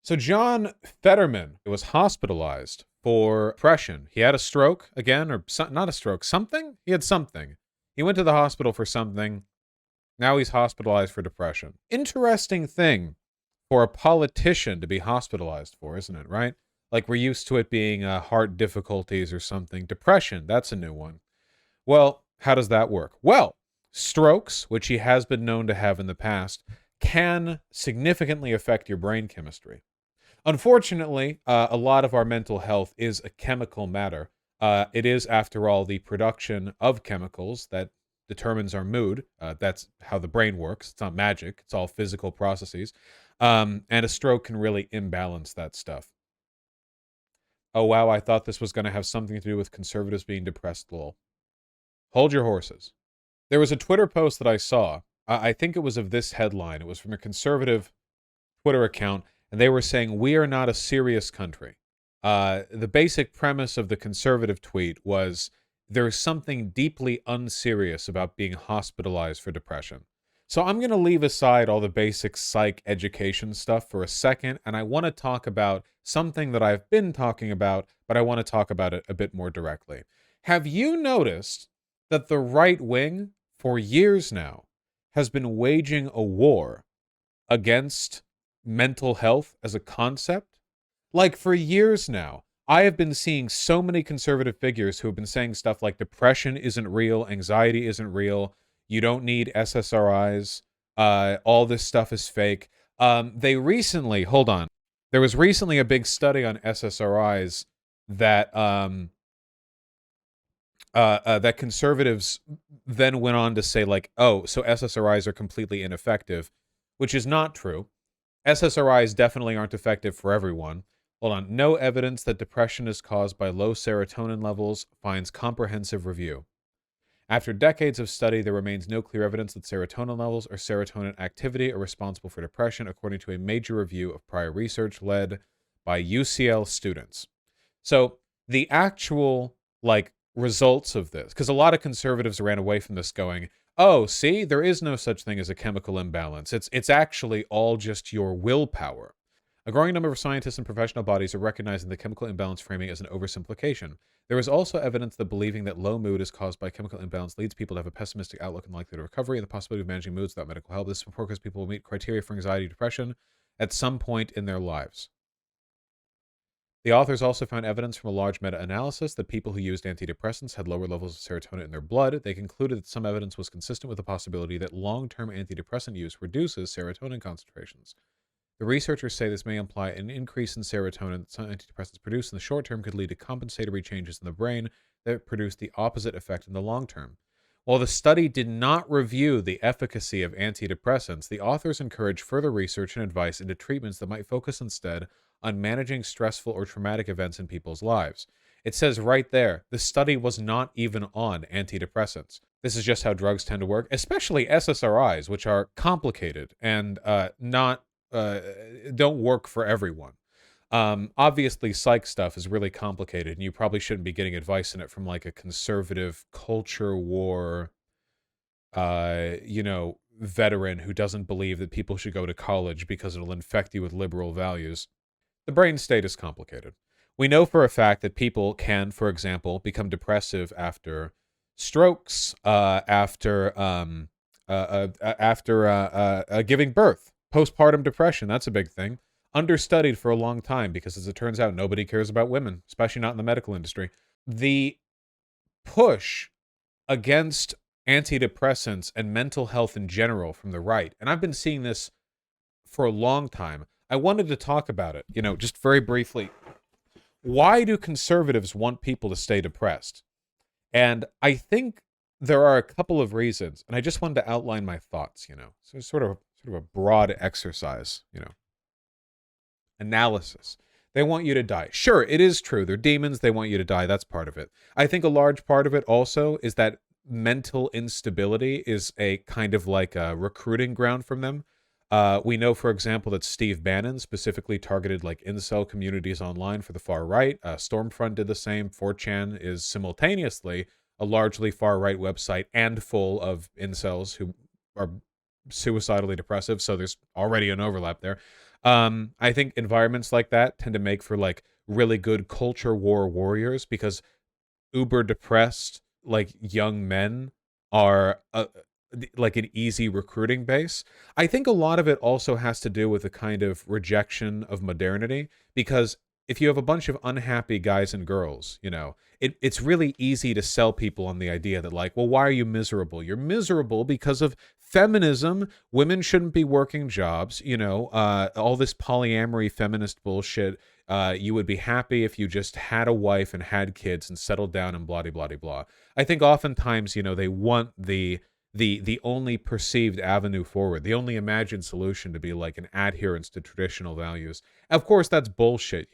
So John Fetterman was hospitalized for depression. He had a stroke again, or not a stroke, something? He had something. He went to the hospital for something. Now he's hospitalized for depression. Interesting thing for a politician to be hospitalized for, isn't it, right? Like we're used to it being heart difficulties or something. Depression, that's a new one. Well, how does that work? Well, strokes, which he has been known to have in the past, can significantly affect your brain chemistry. Unfortunately, a lot of our mental health is a chemical matter. It is, after all, the production of chemicals that determines our mood. That's how the brain works. It's not magic. It's all physical processes. And a stroke can really imbalance that stuff. Oh, wow, I thought this was going to have something to do with conservatives being depressed, lol. Hold your horses. There was a Twitter post that I saw. I think it was of this headline. It was from a conservative Twitter account, and they were saying, "We are not a serious country." The basic premise of the conservative tweet was there is something deeply unserious about being hospitalized for depression. So I'm going to leave aside all the basic psych education stuff for a second, and I want to talk about something that I've been talking about, but I want to talk about it a bit more directly. Have you noticed that the right wing, for years now, has been waging a war against mental health as a concept? Like, for years now, I have been seeing so many conservative figures who have been saying stuff like depression isn't real, anxiety isn't real, you don't need SSRIs, all this stuff is fake. They recently, hold on, there was recently a big study on SSRIs that that conservatives then went on to say, like, oh, so SSRIs are completely ineffective, which is not true. SSRIs definitely aren't effective for everyone. Hold on. No evidence that depression is caused by low serotonin levels finds comprehensive review. After decades of study, there remains no clear evidence that serotonin levels or serotonin activity are responsible for depression, according to a major review of prior research led by UCL students. So the actual, like, results of this, because a lot of conservatives ran away from this going, oh, see, there is no such thing as a chemical imbalance. It's actually all just your willpower. A growing number of scientists and professional bodies are recognizing the chemical imbalance framing as an oversimplification. There is also evidence that believing that low mood is caused by chemical imbalance leads people to have a pessimistic outlook and likelihood of recovery and the possibility of managing moods without medical help. This is because people will meet criteria for anxiety and depression at some point in their lives. The authors also found evidence from a large meta-analysis that people who used antidepressants had lower levels of serotonin in their blood. They concluded that some evidence was consistent with the possibility that long-term antidepressant use reduces serotonin concentrations. The researchers say this may imply an increase in serotonin that some antidepressants produce in the short term could lead to compensatory changes in the brain that produce the opposite effect in the long term. While the study did not review the efficacy of antidepressants, the authors encourage further research and advice into treatments that might focus instead on managing stressful or traumatic events in people's lives. It says right there, the study was not even on antidepressants. This is just how drugs tend to work, especially SSRIs, which are complicated and don't work for everyone. Obviously, psych stuff is really complicated, and you probably shouldn't be getting advice in it from like a conservative culture war, veteran who doesn't believe that people should go to college because it'll infect you with liberal values. The brain state is complicated. We know for a fact that people can, for example, become depressive after strokes, after giving birth. Postpartum depression, that's a big thing. Understudied for a long time because, as it turns out, nobody cares about women, especially not in the medical industry. The push against antidepressants and mental health in general from the right, and I've been seeing this for a long time. I wanted to talk about it, just very briefly. Why do conservatives want people to stay depressed? And I think there are a couple of reasons, and I just wanted to outline my thoughts, So it's sort of a broad exercise, analysis. They want you to die. Sure, it is true. They're demons. They want you to die. That's part of it. I think a large part of it also is that mental instability is a kind of like a recruiting ground from them. We know, for example, that Steve Bannon specifically targeted like incel communities online for the far right. Stormfront did the same. 4chan is simultaneously a largely far right website and full of incels who are suicidally depressive, so there's already an overlap there. I think environments like that tend to make for like really good culture war warriors because uber depressed like young men are like an easy recruiting base. I think a lot of it also has to do with a kind of rejection of modernity because if you have a bunch of unhappy guys and girls, it's really easy to sell people on the idea that like, well, why are you miserable? You're miserable because of feminism. Women shouldn't be working jobs, all this polyamory feminist bullshit. You would be happy if you just had a wife and had kids and settled down and blah, blah, blah, blah. I think oftentimes, they want the only perceived avenue forward, the only imagined solution to be like an adherence to traditional values. Of course, that's bullshit,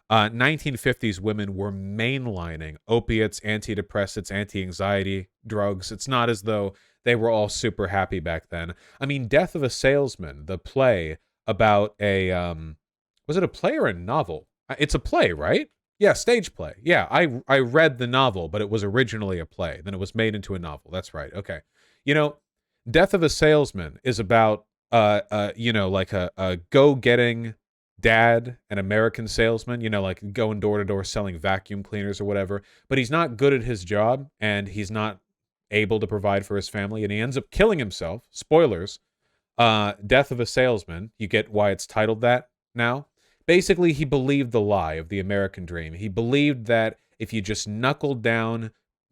1950s women were mainlining opiates, antidepressants, anti-anxiety drugs. It's not as though they were all super happy back then. I mean, Death of a Salesman, the play about was it a play or a novel? It's a play, right? Yeah, stage play. Yeah, I read the novel, but it was originally a play. Then it was made into a novel. That's right. Okay. You know, Death of a Salesman is about like a go-getting dad, an American salesman, like going door to door selling vacuum cleaners or whatever, but he's not good at his job and he's not able to provide for his family and he ends up killing himself. Spoilers. Death of a Salesman. You get why it's titled that now. Basically, he believed the lie of the American dream. He believed that if you just knuckled down,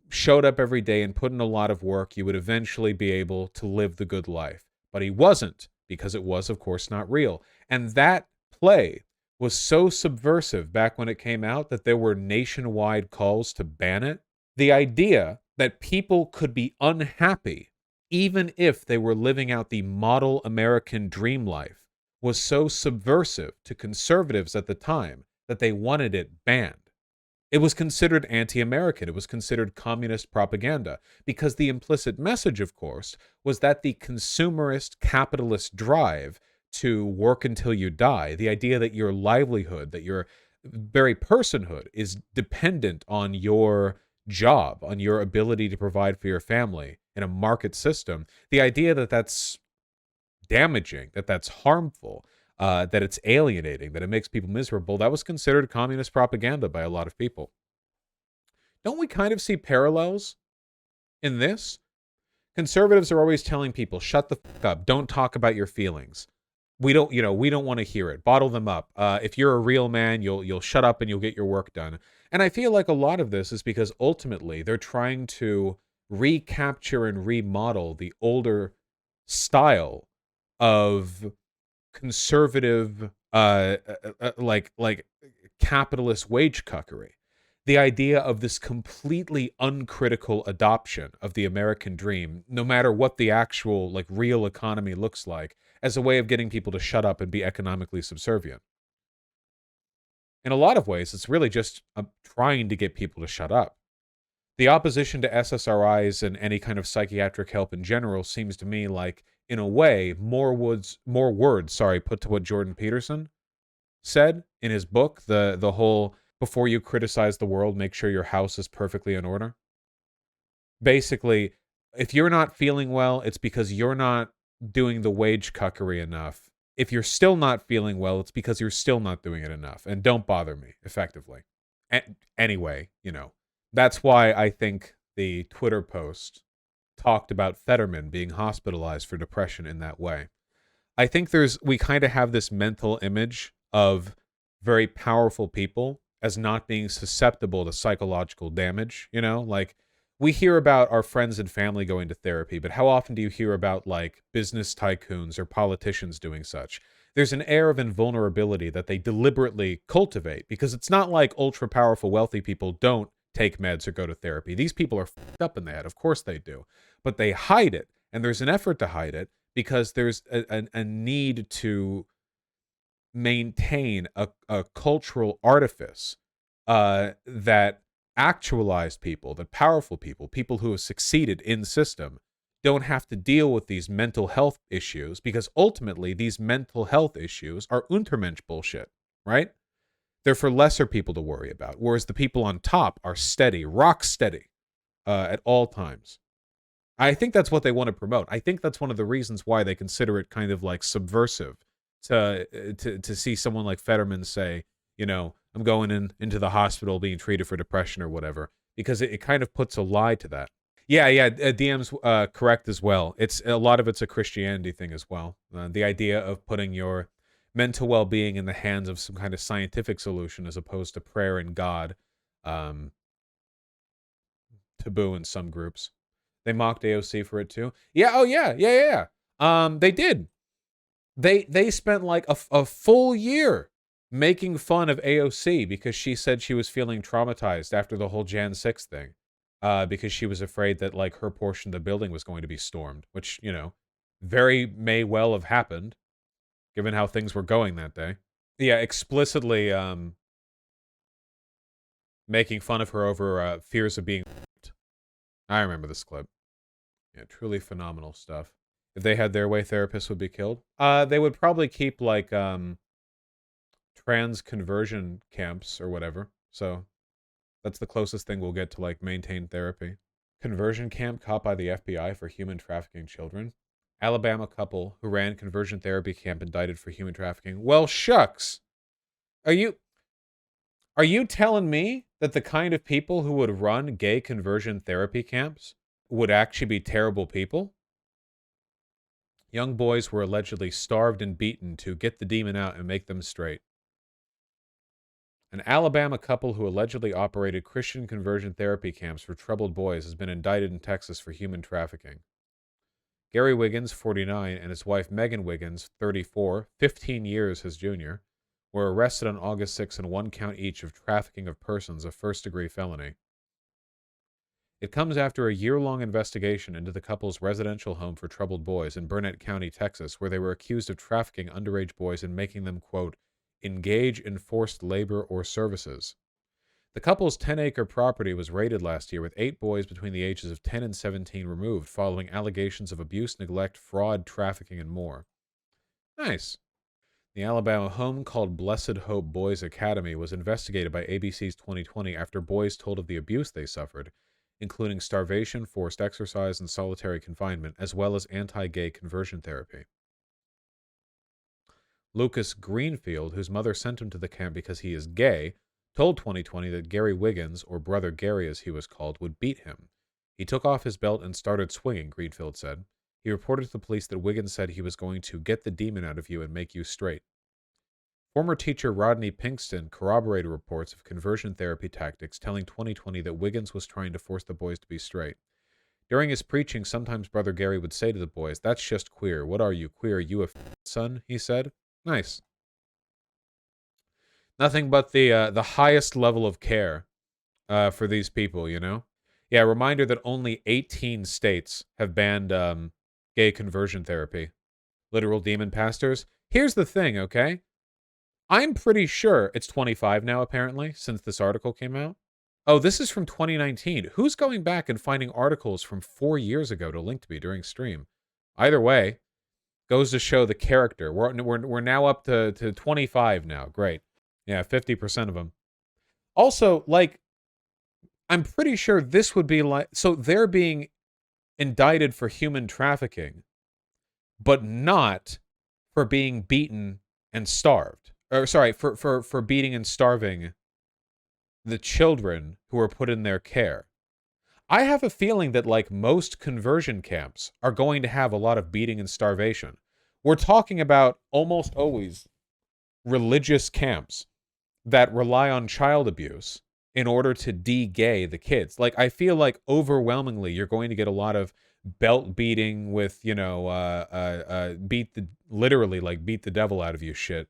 showed up every day, and put in a lot of work, you would eventually be able to live the good life. But he wasn't, because it was, of course, not real. And that play was so subversive back when it came out that there were nationwide calls to ban it. The idea that people could be unhappy even if they were living out the model American dream life was so subversive to conservatives at the time that they wanted it banned. It was considered anti-American. It was considered communist propaganda because the implicit message, of course, was that the consumerist capitalist drive to work until you die, the idea that your livelihood, that your very personhood is dependent on your job, on your ability to provide for your family in a market system, the idea that that's damaging, that that's harmful, that it's alienating, that it makes people miserable, that was considered communist propaganda by a lot of people. Don't we kind of see parallels in this? Conservatives are always telling people, shut the fuck up, don't talk about your feelings. We don't want to hear it. Bottle them up. If you're a real man, you'll shut up and you'll get your work done. And I feel like a lot of this is because ultimately they're trying to recapture and remodel the older style of conservative like capitalist wage cuckery. The idea of this completely uncritical adoption of the American dream, no matter what the actual like real economy looks like, as a way of getting people to shut up and be economically subservient. In a lot of ways, it's really just trying to get people to shut up. The opposition to SSRIs and any kind of psychiatric help in general seems to me like, in a way, more words, put to what Jordan Peterson said in his book, the whole before you criticize the world, make sure your house is perfectly in order. Basically, if you're not feeling well, it's because you're not doing the wage cuckery enough. If you're still not feeling well, it's because you're still not doing it enough. And don't bother me, effectively. Anyway, that's why I think the Twitter post talked about Fetterman being hospitalized for depression in that way. I think we kind of have this mental image of very powerful people as not being susceptible to psychological damage, like we hear about our friends and family going to therapy, but how often do you hear about like business tycoons or politicians doing such? There's an air of invulnerability that they deliberately cultivate because it's not like ultra powerful wealthy people don't take meds or go to therapy. These people are fucked up in the head. Of course they do. But they hide it. And there's an effort to hide it because there's a need to maintain a cultural artifice that actualized people, that powerful people who have succeeded in the system, don't have to deal with these mental health issues because ultimately these mental health issues are Untermensch bullshit, right? They're for lesser people to worry about, whereas the people on top are steady, rock steady, at all times. I think that's what they want to promote. I think that's one of the reasons why they consider it kind of like subversive to see someone like Fetterman say, you know, I'm going into the hospital being treated for depression or whatever, because it kind of puts a lie to that. Yeah, yeah, DM's correct as well. It's a lot of it's a Christianity thing as well. The idea of putting your mental well-being in the hands of some kind of scientific solution as opposed to prayer and God, um, taboo in some groups. They mocked AOC for it too. Yeah. Oh yeah. Yeah. Yeah. They did. They spent like a full year making fun of AOC because she said she was feeling traumatized after the whole Jan 6 thing. Because she was afraid that like her portion of the building was going to be stormed, which, you know, very may well have happened given how things were going that day. Yeah, explicitly making fun of her over fears of being raped. I remember this clip. Yeah, truly phenomenal stuff. If they had their way, therapists would be killed. They would probably keep like trans conversion camps or whatever. So that's the closest thing we'll get to like maintained therapy. Conversion camp caught by the FBI for human trafficking children. Alabama couple who ran conversion therapy camp indicted for human trafficking. Well, shucks. Are you telling me that the kind of people who would run gay conversion therapy camps would actually be terrible people? Young boys were allegedly starved and beaten to get the demon out and make them straight. An Alabama couple who allegedly operated Christian conversion therapy camps for troubled boys has been indicted in Texas for human trafficking. Gary Wiggins, 49, and his wife Megan Wiggins, 34, 15 years his junior, were arrested on August 6 on one count each of trafficking of persons, a first-degree felony. It comes after a year-long investigation into the couple's residential home for troubled boys in Burnett County, Texas, where they were accused of trafficking underage boys and making them, quote, engage in forced labor or services. The couple's 10-acre property was raided last year with 8 boys between the ages of 10 and 17 removed following allegations of abuse, neglect, fraud, trafficking, and more. Nice. The Alabama home called Blessed Hope Boys Academy was investigated by ABC's 2020 after boys told of the abuse they suffered, including starvation, forced exercise, and solitary confinement, as well as anti-gay conversion therapy. Lucas Greenfield, whose mother sent him to the camp because he is gay, told 2020 that Gary Wiggins, or Brother Gary as he was called, would beat him. He took off his belt and started swinging, Greenfield said. He reported to the police that Wiggins said he was going to get the demon out of you and make you straight. Former teacher Rodney Pinkston corroborated reports of conversion therapy tactics, telling 2020 that Wiggins was trying to force the boys to be straight. During his preaching, sometimes Brother Gary would say to the boys, "That's just queer. What are you, queer? You a son?" he said. Nice. Nothing but the highest level of care for these people, you know? Yeah, reminder that only 18 states have banned gay conversion therapy. Literal demon pastors. Here's the thing, okay? I'm pretty sure it's 25 now, apparently, since this article came out. Oh, this is from 2019. Who's going back and finding articles from 4 years ago to link to me during stream? Either way, goes to show the character. We're now up to 25 now. Great. Yeah, 50% of them. Also, like, I'm pretty sure this would be like... So they're being indicted for human trafficking, but not for being beaten and starved. Or, sorry, for beating and starving the children who are put in their care. I have a feeling that, like, most conversion camps are going to have a lot of beating and starvation. We're talking about almost always religious camps that rely on child abuse in order to de-gay the kids. Like, I feel like overwhelmingly you're going to get a lot of belt beating with, you know, literally, like, beat the devil out of you shit.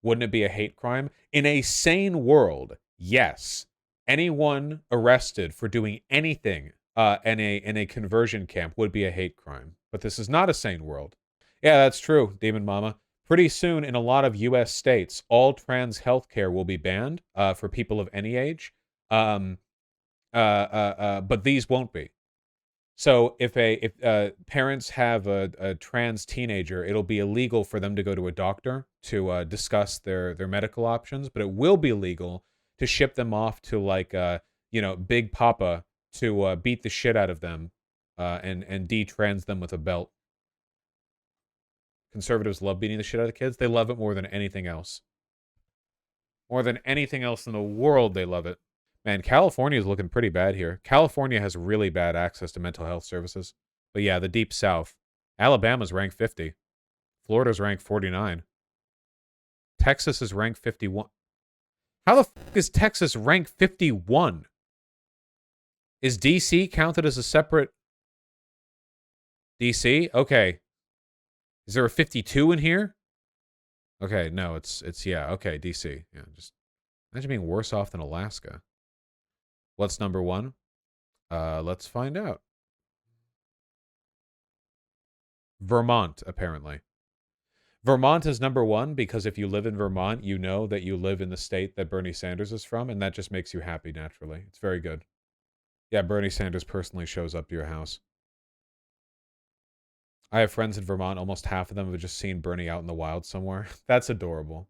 Wouldn't it be a hate crime? In a sane world, yes. Anyone arrested for doing anything in a conversion camp would be a hate crime. But this is not a sane world. Yeah, that's true, Demon Mama. Pretty soon, in a lot of U.S. states, all trans healthcare will be banned for people of any age. But these won't be. So if parents have a trans teenager, it'll be illegal for them to go to a doctor to discuss their medical options, but it will be legal to ship them off to, like, you know, Big Papa to beat the shit out of them and detrans them with a belt. Conservatives love beating the shit out of the kids. They love it more than anything else. More than anything else in the world, they love it. Man, California is looking pretty bad here. California has really bad access to mental health services. But yeah, the Deep South. Alabama's ranked 50. Florida's ranked 49. Texas is ranked 51. How the fuck is Texas ranked 51? Is DC counted as a separate... DC? Okay. Is there a 52 in here? Okay, no, it's yeah, okay, DC. Yeah, just imagine being worse off than Alaska. What's number one? Let's find out. Vermont, apparently. Vermont is number one because if you live in Vermont, you know that you live in the state that Bernie Sanders is from, and that just makes you happy naturally. It's very good. Yeah, Bernie Sanders personally shows up to your house. I have friends in Vermont. Almost half of them have just seen Bernie out in the wild somewhere. That's adorable.